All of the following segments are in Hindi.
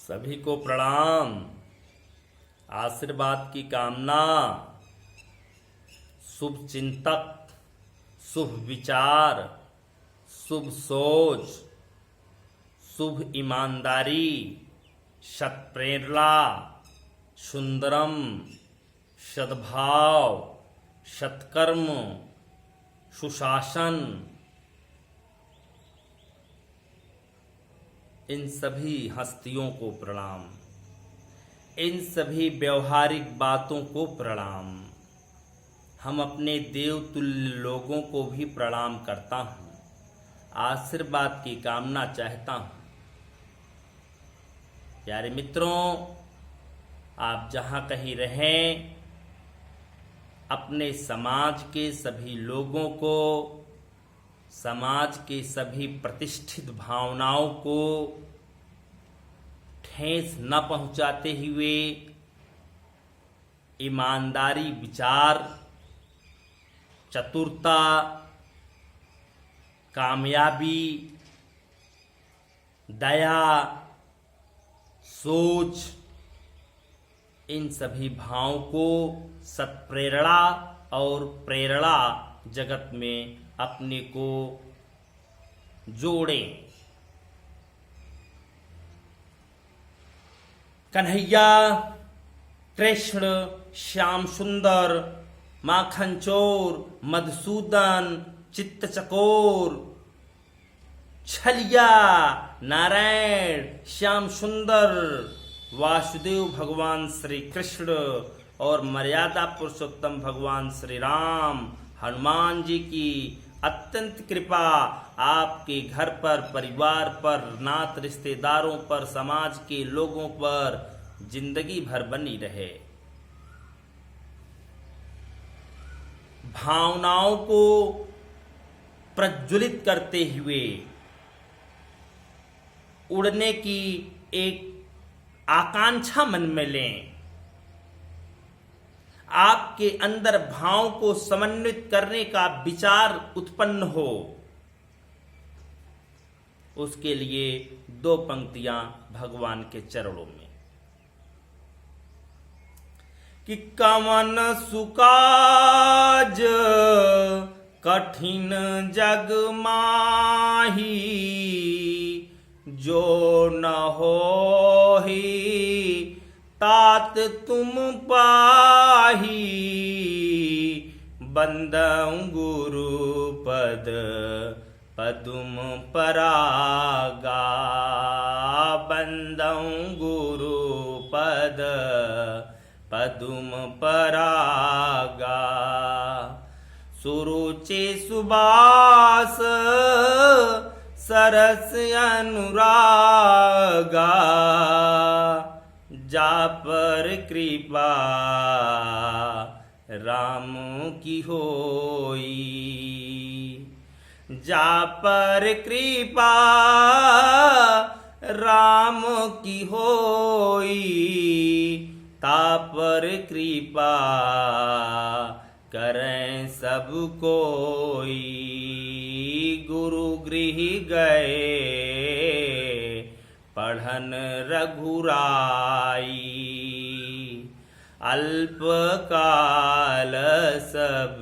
सभी को प्रणाम। आशीर्वाद की कामना। शुभ चिंतक, शुभ विचार, शुभ सोच, शुभ ईमानदारी, सत प्रेरणा, सुंदरम, सद्भाव, सत्कर्म, सुशासन, इन सभी हस्तियों को प्रणाम। इन सभी व्यवहारिक बातों को प्रणाम। हम अपने देवतुल्य लोगों को भी प्रणाम करता हूँ। आशीर्वाद की कामना चाहता हूँ। प्यारे मित्रों, आप जहाँ कहीं रहें, अपने समाज के सभी लोगों को, समाज के सभी प्रतिष्ठित भावनाओं को ठेस न पहुंचाते हुए ईमानदारी, विचार, चतुरता, कामयाबी, दया, सोच, इन सभी भावों को सत्प्रेरणा और प्रेरणा जगत में अपने को जोड़ें। कन्हैया, कृष्ण, श्याम सुंदर, माखन चोर, मधुसूदन, चित्त चकोर, छलिया, नारायण, श्याम सुंदर, वासुदेव भगवान श्री कृष्ण और मर्यादा पुरुषोत्तम भगवान श्री राम, हनुमान जी की अत्यंत कृपा आपके घर पर, परिवार पर, नात रिश्तेदारों पर, समाज के लोगों पर जिंदगी भर बनी रहे। भावनाओं को प्रज्वलित करते हुए उड़ने की एक आकांक्षा मन में लें। आपके अंदर भाव को समन्वित करने का विचार उत्पन्न हो। उसके लिए दो पंक्तियां भगवान के चरणों में कि कवन सुकाज कठिन जग माही, जो न होहि तात तुम पाही, बंदं गुरु पद पदुम परागा, बंदं गुरु पद पदुम परागा। सुरुचि सुबास सरस अनुरागा, जा पर कृपा राम की होई, जा पर कृपा राम की होई, ता पर कृपा करें सब कोई। गुरु गृह गए पढ़न रघुराई, अल्प काल सब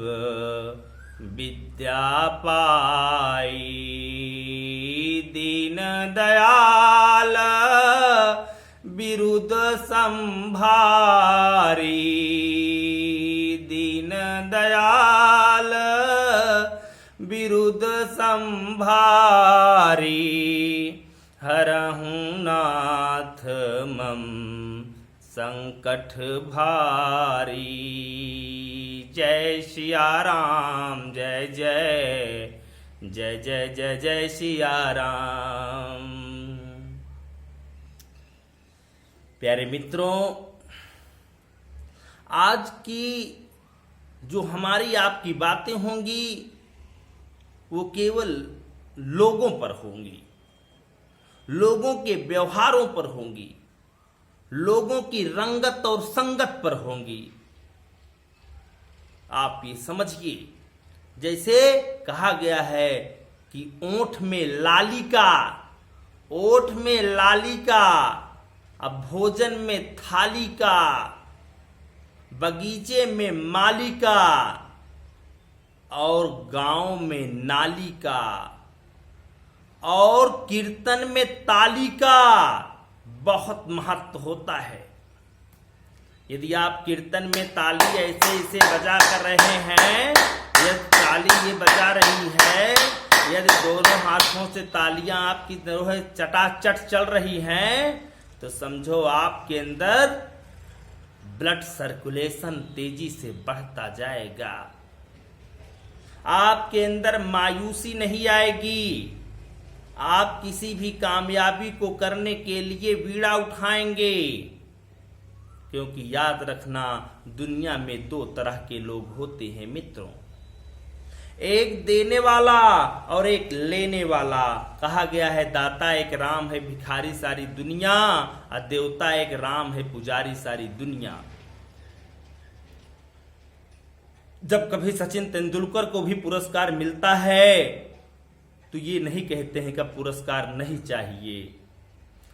विद्या पाई, दीन दयाल बिरुद संभारी, दीन दयाल बिरुद संभारी, हरहु नाथ मम संकट भारी। जय सिया राम, जय जय जय जय जय जय सिया राम। प्यारे मित्रों, आज की जो हमारी आपकी बातें होंगी वो केवल लोगों पर होंगी, लोगों के व्यवहारों पर होंगी, लोगों की रंगत और संगत पर होंगी। आप ये समझिए, जैसे कहा गया है कि ओठ में लाली का अब भोजन में थाली का, बगीचे में माली का और गांव में नाली का और कीर्तन में ताली का बहुत महत्व होता है। यदि आप कीर्तन में ताली ऐसे ऐसे बजा कर रहे हैं, यदि ताली ये बजा रही है, यदि दोनों हाथों से तालियां आपकी तरह चटाचट चल रही हैं, तो समझो आपके अंदर ब्लड सर्कुलेशन तेजी से बढ़ता जाएगा। आपके अंदर मायूसी नहीं आएगी। आप किसी भी कामयाबी को करने के लिए बीड़ा उठाएंगे, क्योंकि याद रखना, दुनिया में दो तरह के लोग होते हैं मित्रों, एक देने वाला और एक लेने वाला। कहा गया है दाता एक राम है, भिखारी सारी दुनिया, और देवता एक राम है, पुजारी सारी दुनिया। जब कभी सचिन तेंदुलकर को भी पुरस्कार मिलता है तो ये नहीं कहते हैं कि पुरस्कार नहीं चाहिए।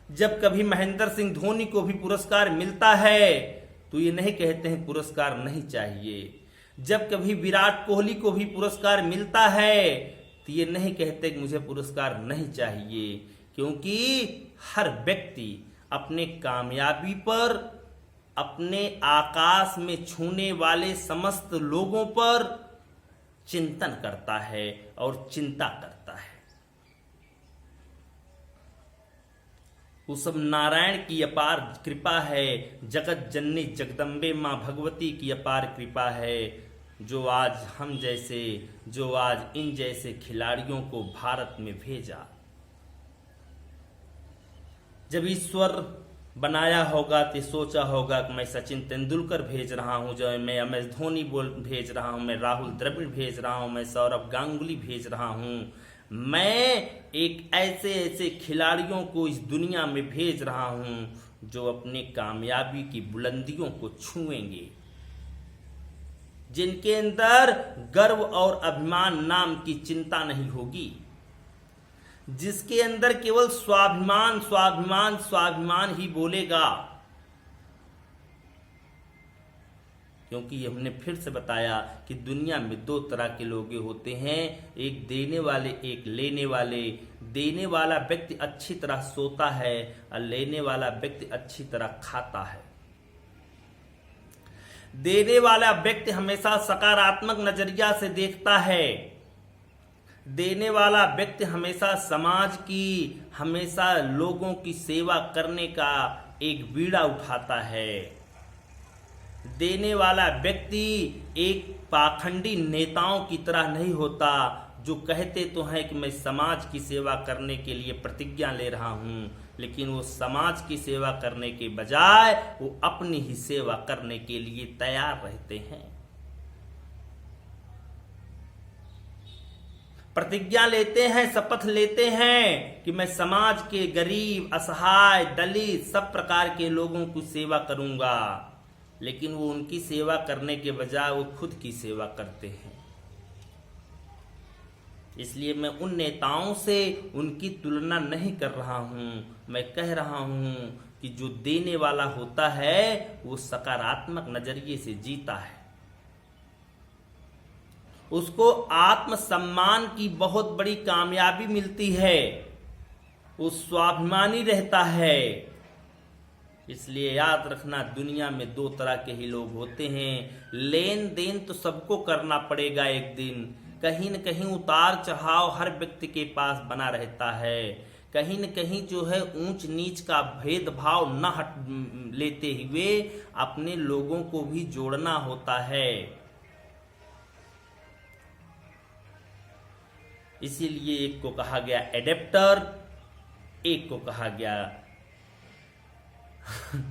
जब कभी महेंद्र सिंह धोनी को भी पुरस्कार मिलता है तो ये नहीं कहते हैं पुरस्कार नहीं चाहिए। जब कभी विराट कोहली को भी पुरस्कार मिलता है तो ये नहीं कहते कि मुझे पुरस्कार नहीं चाहिए, क्योंकि हर व्यक्ति अपने कामयाबी पर, अपने आकाश में छूने वाले समस्त लोगों पर चिंतन करता है और चिंता करता है। वो सब नारायण की अपार कृपा है, जगत जननी जगदम्बे मां भगवती की अपार कृपा है, जो आज हम जैसे, जो आज इन जैसे खिलाड़ियों को भारत में भेजा। जब ईश्वर बनाया होगा तो सोचा होगा कि मैं सचिन तेंदुलकर भेज रहा हूं, जो मैं MS धोनी भेज रहा हूं, मैं राहुल द्रविड़ भेज रहा हूं, मैं सौरभ गांगुली भेज रहा हूं, मैं एक ऐसे ऐसे खिलाड़ियों को इस दुनिया में भेज रहा हूं जो अपनी कामयाबी की बुलंदियों को छुएंगे, जिनके अंदर गर्व और अभिमान नाम की चिंता नहीं होगी, जिसके अंदर केवल स्वाभिमान स्वाभिमान स्वाभिमान ही बोलेगा। क्योंकि हमने फिर से बताया कि दुनिया में दो तरह के लोग होते हैं, एक देने वाले, एक लेने वाले। देने वाला व्यक्ति अच्छी तरह सोता है और लेने वाला व्यक्ति अच्छी तरह खाता है। देने वाला व्यक्ति हमेशा सकारात्मक नजरिया से देखता है। देने वाला व्यक्ति हमेशा समाज की, हमेशा लोगों की सेवा करने का एक बीड़ा उठाता है। देने वाला व्यक्ति एक पाखंडी नेताओं की तरह नहीं होता, जो कहते तो हैं कि मैं समाज की सेवा करने के लिए प्रतिज्ञा ले रहा हूं, लेकिन वो समाज की सेवा करने के बजाय वो अपनी ही सेवा करने के लिए तैयार रहते हैं। प्रतिज्ञा लेते हैं, शपथ लेते हैं कि मैं समाज के गरीब, असहाय, दलित सब प्रकार के लोगों की सेवा करूंगा, लेकिन वो उनकी सेवा करने के बजाय वो खुद की सेवा करते हैं। इसलिए मैं उन नेताओं से उनकी तुलना नहीं कर रहा हूं, मैं कह रहा हूं कि जो देने वाला होता है वो सकारात्मक नजरिए से जीता है, उसको आत्मसम्मान की बहुत बड़ी कामयाबी मिलती है, वो स्वाभिमानी रहता है। इसलिए याद रखना, दुनिया में दो तरह के ही लोग होते हैं। लेन देन तो सबको करना पड़ेगा एक दिन, कहीं न कहीं उतार चढ़ाव हर व्यक्ति के पास बना रहता है, कहीं न कहीं जो है ऊंच नीच का भेदभाव न हट लेते हुए अपने लोगों को भी जोड़ना होता है। इसीलिए एक को कहा गया एडेप्टर, एक को कहा गया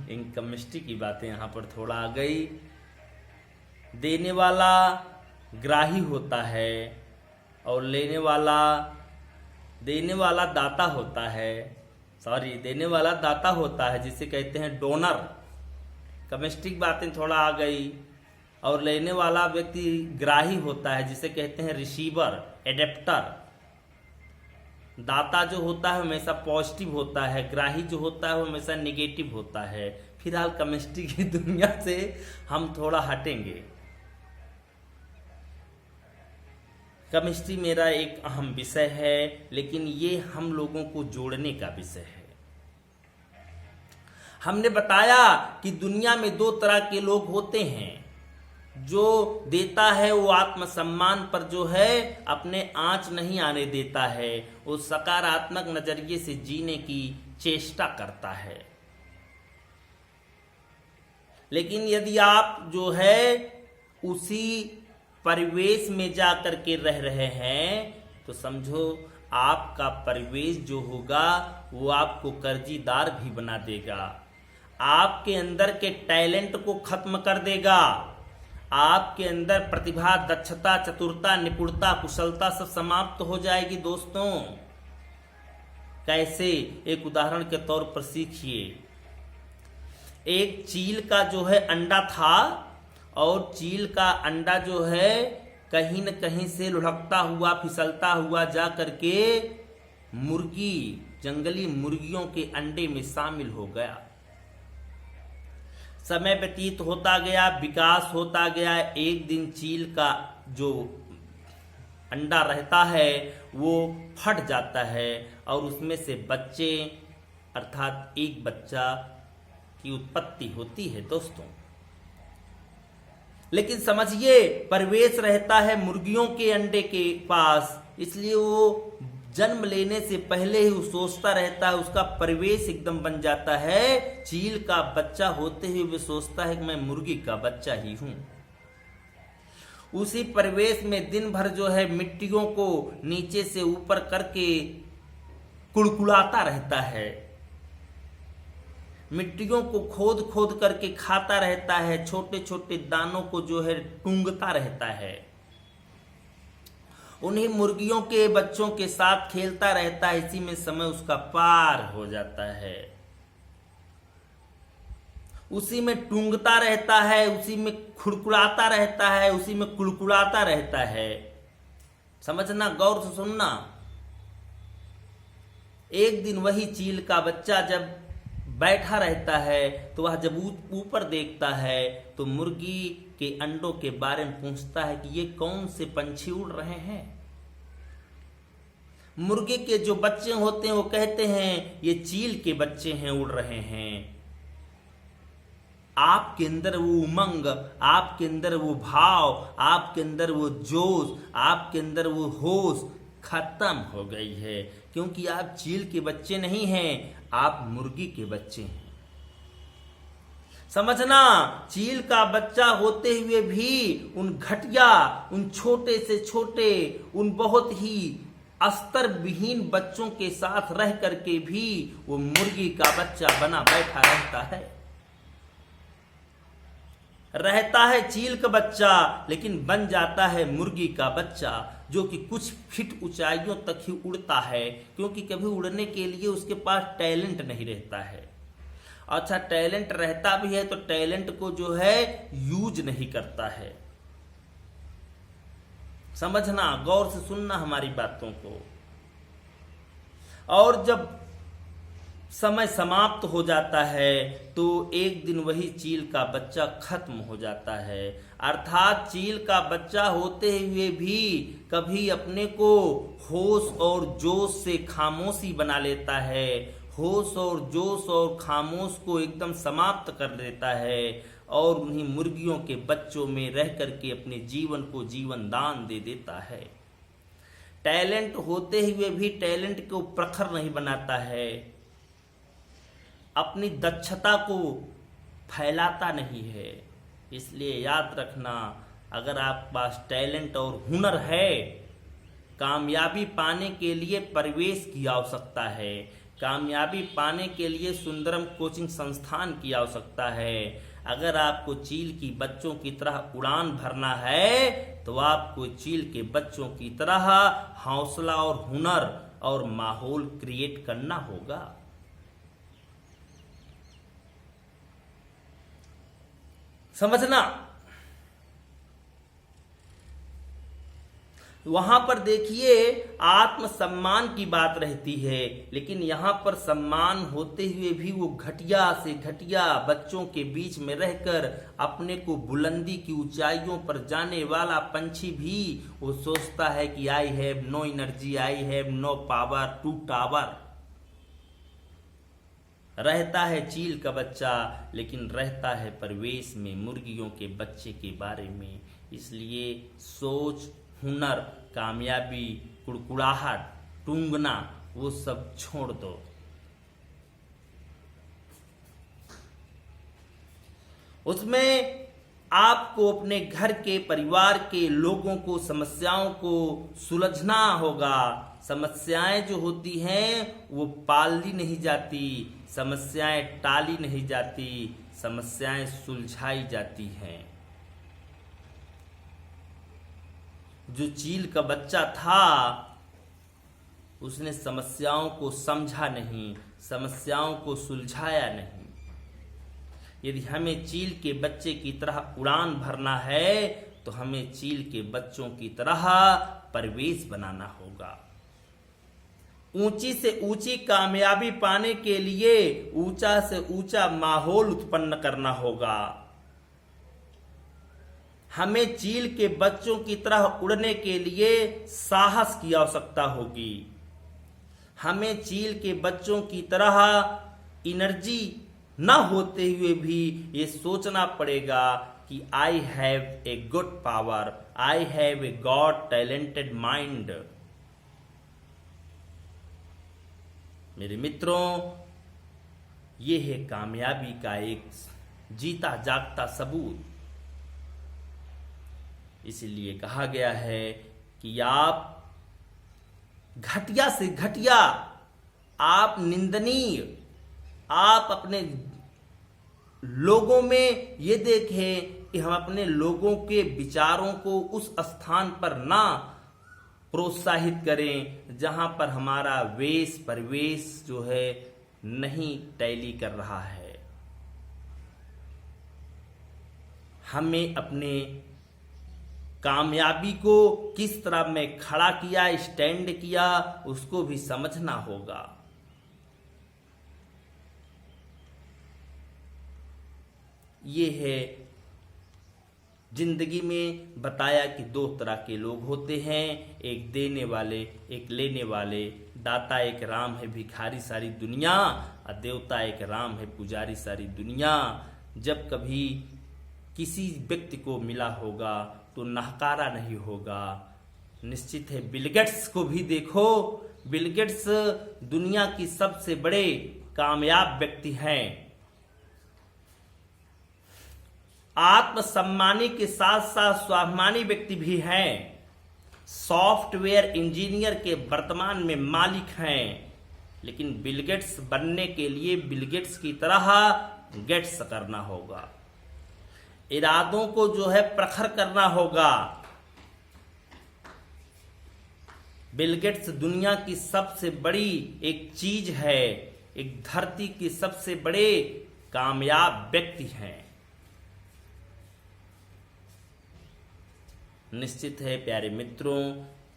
इनकमिस्ट्री की बातें यहां पर थोड़ा आ गई। देने वाला ग्राही होता है और देने वाला दाता होता है, देने वाला दाता होता है जिसे कहते हैं डोनर। केमिस्ट्री की बातें थोड़ा आ गई। और लेने वाला व्यक्ति ग्राही होता है जिसे कहते हैं रिसीवर, एडेप्टर। दाता जो होता है हमेशा पॉजिटिव होता है, ग्राही जो होता है वो हमेशा नेगेटिव होता है। फिलहाल केमिस्ट्री की दुनिया से हम थोड़ा हटेंगे। केमिस्ट्री मेरा एक अहम विषय है, लेकिन ये हम लोगों को जोड़ने का विषय है। हमने बताया कि दुनिया में दो तरह के लोग होते हैं। जो देता है वो आत्मसम्मान पर जो है अपने आंच नहीं आने देता है, वो सकारात्मक नजरिए से जीने की चेष्टा करता है। लेकिन यदि आप जो है उसी परिवेश में जा करके रह रहे हैं तो समझो आपका परिवेश जो होगा वो आपको कर्जीदार भी बना देगा, आपके अंदर के टैलेंट को खत्म कर देगा, आपके अंदर प्रतिभा, दक्षता, चतुरता, निपुणता, कुशलता सब समाप्त हो जाएगी। दोस्तों कैसे, एक उदाहरण के तौर पर सीखिए। एक चील का जो है अंडा था और चील का अंडा जो है कहीं न कहीं से लुढ़कता हुआ, फिसलता हुआ जा करके मुर्गी, जंगली मुर्गियों के अंडे में शामिल हो गया। समय व्यतीत होता गया, विकास होता गया। एक दिन चील का जो अंडा रहता है वो फट जाता है और उसमें से बच्चे अर्थात एक बच्चा की उत्पत्ति होती है। दोस्तों लेकिन समझिए परिवेश रहता है मुर्गियों के अंडे के पास, इसलिए वो जन्म लेने से पहले ही वो सोचता रहता है, उसका परिवेश एकदम बन जाता है। चील का बच्चा होते ही वो सोचता है कि मैं मुर्गी का बच्चा ही हूं। उसी परिवेश में दिन भर जो है मिट्टियों को नीचे से ऊपर करके कुड़कुड़ाता रहता है, मिट्टियों को खोद खोद करके खाता रहता है, छोटे छोटे दानों को जो है टूंगता रहता है, उन्हीं मुर्गियों के बच्चों के साथ खेलता रहता है। इसी में समय उसका पार हो जाता है, उसी में टूंगता रहता है, उसी में खुड़कुड़ाता रहता है, उसी में कुड़कुड़ाता रहता है। समझना, गौर से सुनना। एक दिन वही चील का बच्चा जब बैठा रहता है तो वह जब ऊपर देखता है तो मुर्गी के अंडों के बारे में पूछता है कि ये कौन से पंछी उड़ रहे हैं। मुर्गे के जो बच्चे होते हैं वो कहते हैं ये चील के बच्चे हैं, उड़ रहे हैं। आपके अंदर वो उमंग, आपके अंदर वो भाव, आपके अंदर वो जोश, आपके अंदर वो होश खत्म हो गई है, क्योंकि आप चील के बच्चे नहीं हैं, आप मुर्गी के बच्चे हैं। समझना, चील का बच्चा होते हुए भी उन घटिया, उन छोटे से छोटे, उन बहुत ही अस्तर विहीन बच्चों के साथ रह करके भी वो मुर्गी का बच्चा बना बैठा रहता है चील का बच्चा, लेकिन बन जाता है मुर्गी का बच्चा, जो कि कुछ फीट ऊंचाइयों तक ही उड़ता है, क्योंकि कभी उड़ने के लिए उसके पास टैलेंट नहीं रहता है। अच्छा, टैलेंट रहता भी है तो टैलेंट को जो है यूज नहीं करता है। समझना, गौर से सुनना हमारी बातों को। और जब समय समाप्त हो जाता है तो एक दिन वही चील का बच्चा खत्म हो जाता है। अर्थात चील का बच्चा होते हुए भी कभी अपने को होश और जोश से खामोशी बना लेता है, होश और जोश और खामोश को एकदम समाप्त कर देता है और उन्हीं मुर्गियों के बच्चों में रह करके अपने जीवन को जीवन दान दे देता है। टैलेंट होते हुए भी टैलेंट को प्रखर नहीं बनाता है, अपनी दक्षता को फैलाता नहीं है। इसलिए याद रखना, अगर आपके पास टैलेंट और हुनर है, कामयाबी पाने के लिए परिवेश की आवश्यकता है, कामयाबी पाने के लिए सुंदरम कोचिंग संस्थान की आवश्यकता है। अगर आपको चील की बच्चों की तरह उड़ान भरना है तो आपको चील के बच्चों की तरह हौसला और हुनर और माहौल क्रिएट करना होगा। समझना, वहां पर देखिए आत्मसम्मान की बात रहती है, लेकिन यहाँ पर सम्मान होते हुए भी वो घटिया से घटिया बच्चों के बीच में रहकर अपने को बुलंदी की ऊंचाइयों पर जाने वाला पंछी भी वो सोचता है कि I have no energy, I have no power to tower. रहता है चील का बच्चा, लेकिन रहता है परिवेश में मुर्गियों के बच्चे के बारे में। इसलिए सोच, हुनर, कामयाबी, कुड़कुड़ाहट, टूंगना वो सब छोड़ दो। उसमें आपको अपने घर के परिवार के लोगों को समस्याओं को सुलझना होगा। समस्याएं जो होती हैं वो पाली नहीं जाती, समस्याएं टाली नहीं जाती, समस्याएं सुलझाई जाती हैं। जो चील का बच्चा था उसने समस्याओं को समझा नहीं, समस्याओं को सुलझाया नहीं। यदि हमें चील के बच्चे की तरह उड़ान भरना है तो हमें चील के बच्चों की तरह परिवेश बनाना होगा। ऊंची से ऊंची कामयाबी पाने के लिए ऊंचा से ऊंचा माहौल उत्पन्न करना होगा। हमें चील के बच्चों की तरह उड़ने के लिए साहस की आवश्यकता होगी। हमें चील के बच्चों की तरह एनर्जी न होते हुए भी ये सोचना पड़ेगा कि I have a good power, I have a god talented mind. मेरे मित्रों, ये है कामयाबी का एक जीता जागता सबूत। इसीलिए कहा गया है कि आप घटिया से घटिया, आप निंदनीय, आप अपने लोगों में ये देखें कि हम अपने लोगों के विचारों को उस स्थान पर ना प्रोत्साहित करें जहां पर हमारा वेश परिवेश जो है नहीं टैली कर रहा है। हमें अपने कामयाबी को किस तरह में खड़ा किया, स्टैंड किया, उसको भी समझना होगा। ये है जिंदगी में बताया कि दो तरह के लोग होते हैं, एक देने वाले, एक लेने वाले। दाता एक राम है भिखारी सारी दुनिया, और देवता एक राम है पुजारी सारी दुनिया। जब कभी किसी व्यक्ति को मिला होगा तो नहकारा नहीं होगा। निश्चित है बिल गेट्स को भी देखो, बिल गेट्स दुनिया की सबसे बड़े कामयाब व्यक्ति हैं। आत्मसम्मानी के साथ साथ स्वाभिमानी व्यक्ति भी हैं। सॉफ्टवेयर इंजीनियर के वर्तमान में मालिक हैं, लेकिन बिल गेट्स बनने के लिए बिल गेट्स की तरह गेट्स करना होगा। इरादों को जो है प्रखर करना होगा। बिल गेट्स दुनिया की सबसे बड़ी एक चीज है, एक धरती के सबसे बड़े कामयाब व्यक्ति हैं। निश्चित है प्यारे मित्रों,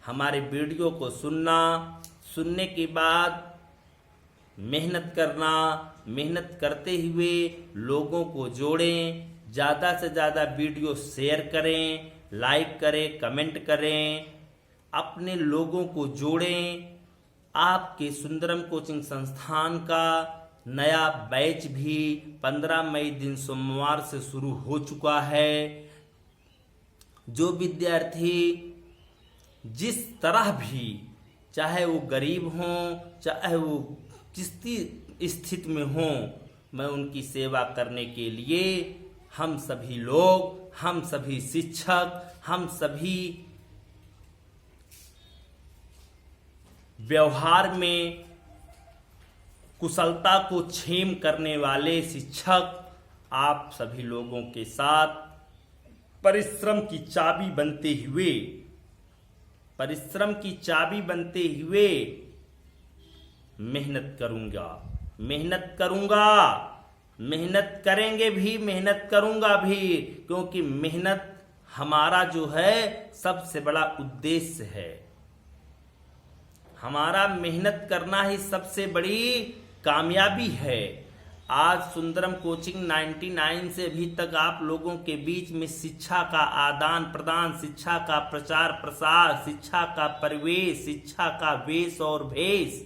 हमारे वीडियो को सुनने के बाद मेहनत करना, मेहनत करते हुए लोगों को जोड़ें, ज़्यादा से ज़्यादा वीडियो शेयर करें, लाइक करें, कमेंट करें, अपने लोगों को जोड़ें। आपके सुंदरम कोचिंग संस्थान का नया बैच भी 15 मई दिन सोमवार से शुरू हो चुका है। जो विद्यार्थी जिस तरह भी, चाहे वो गरीब हों, चाहे वो किस स्थिति में हों, मैं उनकी सेवा करने के लिए हम सभी लोग, हम सभी शिक्षक, हम सभी व्यवहार में कुशलता को क्षेम करने वाले शिक्षक आप सभी लोगों के साथ परिश्रम की चाबी बनते हुए, परिश्रम की चाबी बनते हुए मेहनत करूंगा, मेहनत करूंगा, मेहनत करेंगे भी, मेहनत करूंगा भी, क्योंकि मेहनत हमारा जो है सबसे बड़ा उद्देश्य है। हमारा मेहनत करना ही सबसे बड़ी कामयाबी है। आज सुंदरम कोचिंग 99 से अभी तक आप लोगों के बीच में शिक्षा का आदान प्रदान, शिक्षा का प्रचार प्रसार, शिक्षा का परिवेश, शिक्षा का वेश और भेष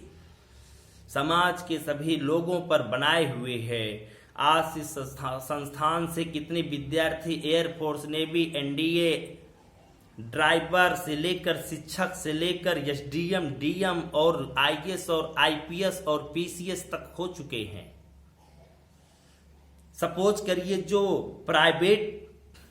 समाज के सभी लोगों पर बनाए हुए है। आज इस संस्थान से कितने विद्यार्थी एयरफोर्स, नेवी, एनडीए, ड्राइवर से लेकर शिक्षक से लेकर एसडीएम, डीएम और आईएएस और आईपीएस और पीसीएस तक हो चुके हैं। सपोज करिए जो प्राइवेट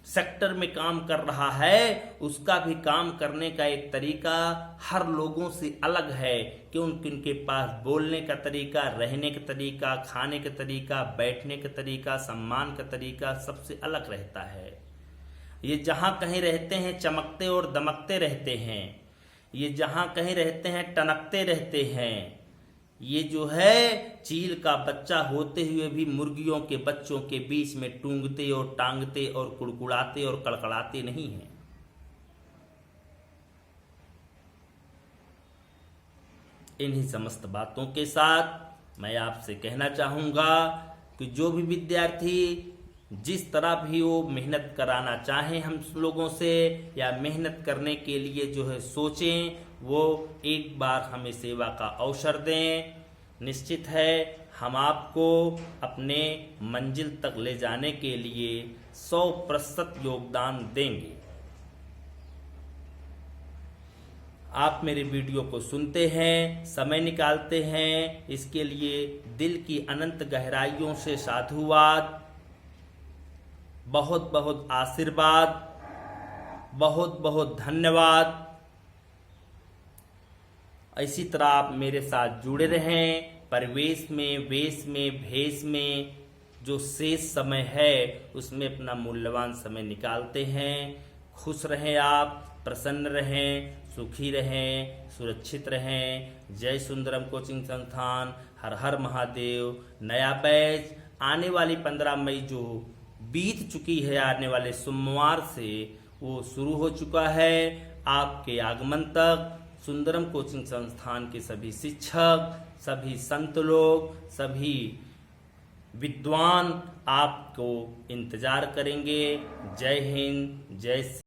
सेक्टर में काम कर रहा है उसका भी काम करने का एक तरीका हर लोगों से अलग है, कि उनके पास बोलने का तरीका, रहने का तरीका, खाने का तरीका, बैठने का तरीका, सम्मान का तरीका सबसे अलग रहता है। ये जहां कहीं रहते हैं चमकते और दमकते रहते हैं, ये जहां कहीं रहते हैं टनकते रहते हैं। ये जो है चील का बच्चा होते हुए भी मुर्गियों के बच्चों के बीच में टूंगते और टांगते और कुड़कुड़ाते और कड़कड़ाते नहीं हैं। इन्हीं समस्त बातों के साथ मैं आपसे कहना चाहूंगा कि जो भी विद्यार्थी जिस तरह भी वो मेहनत कराना चाहें हम लोगों से, या मेहनत करने के लिए जो है सोचें, वो एक बार हमें सेवा का अवसर दें। निश्चित है हम आपको अपने मंजिल तक ले जाने के लिए 100% योगदान देंगे। आप मेरे वीडियो को सुनते हैं, समय निकालते हैं, इसके लिए दिल की अनंत गहराइयों से साधुवाद, बहुत बहुत आशीर्वाद, बहुत बहुत धन्यवाद। इसी तरह आप मेरे साथ जुड़े रहें। परिवेश में, वेश में, भेष में जो शेष समय है उसमें अपना मूल्यवान समय निकालते हैं। खुश रहें, आप प्रसन्न रहें, सुखी रहें, सुरक्षित रहें। जय सुंदरम कोचिंग संस्थान। हर हर महादेव। नया बैच आने वाली 15 मई जो बीत चुकी है, आने वाले सोमवार से वो शुरू हो चुका है। आपके आगमन तक सुंदरम कोचिंग संस्थान के सभी शिक्षक, सभी संत लोग, सभी विद्वान आपको इंतजार करेंगे। जय हिंद, जय